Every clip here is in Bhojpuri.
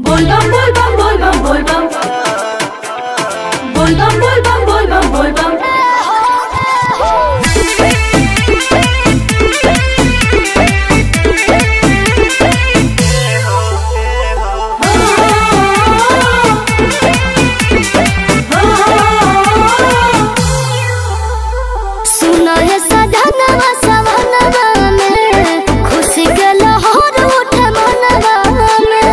बोल बम बोल बम बोल बम बोल बम बोल बम बोल बम बोल बम बोल बम। सुना है सधनवा सवनवा में खुशी के लहर उठे मनवा में।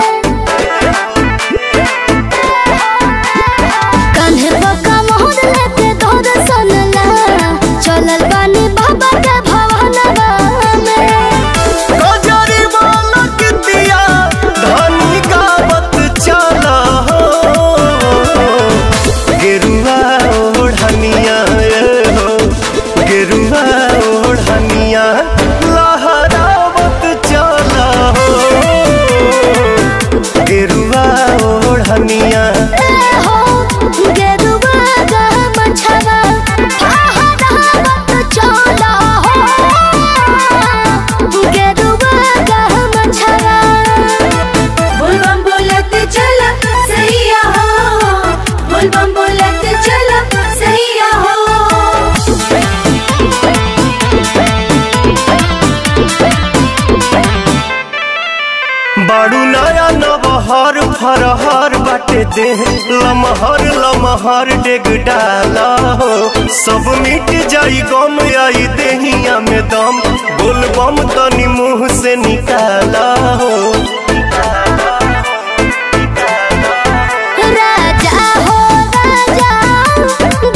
कान्हे बका मोहर लेके दर्शन ला चलल बानी बाबा के भवनवा में। गजरी वाला कितिया धनी गावत चला हो गेरुआ ओढ़निया हो गेरुआ ओढ़निया लहरावत चला हो गेरुआ ओढ़निया हो गेरुआ का मछवा फहरावत चला हो गेरुआ का मछवा। बोल बम बोलत चला सैया हो बोल बम बोलत चला सैया हो। बाड़ू नया नबहर फरहर बाटे दे लमहर लमहर डेग डाला हो सब मिट जाई गम आई देहिया में दम बोल बम तनी मुंह से निकाला हो। राजा हो राजा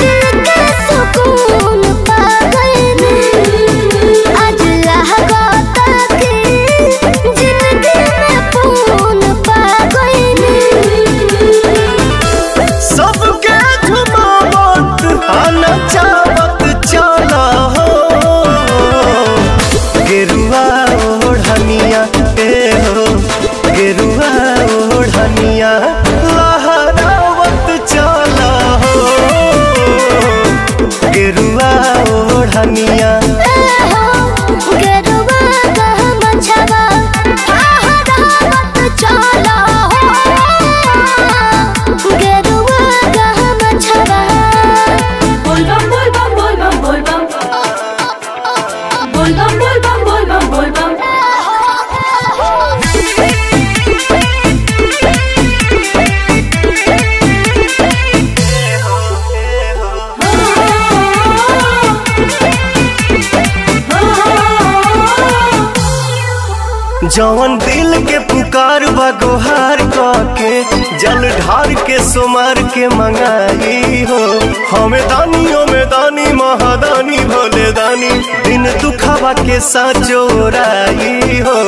दिल के सुकून पा गए आज लागत कि जिंदगी में पून पा गए। सबके घुमावत आना चावत चला हो गेरुआ ओढ़निया हो गेरुआ ओढ़निया लहरावत चला हो गेरुआ ओढ़निया गेरुआ का मछवा फहरावत चला हो गेरुआ का मछवा। बोल बम बोल बम बोल बम बोल बम बोल बम बोल बम बोल बम बोल बम। जवन दिल के पुकार बगोहार के जल ढार के सुमार के मंगाई हो हमें दानियों में दानी महादानी भोले दानी दिन दुखावा के साथ जोराई हो।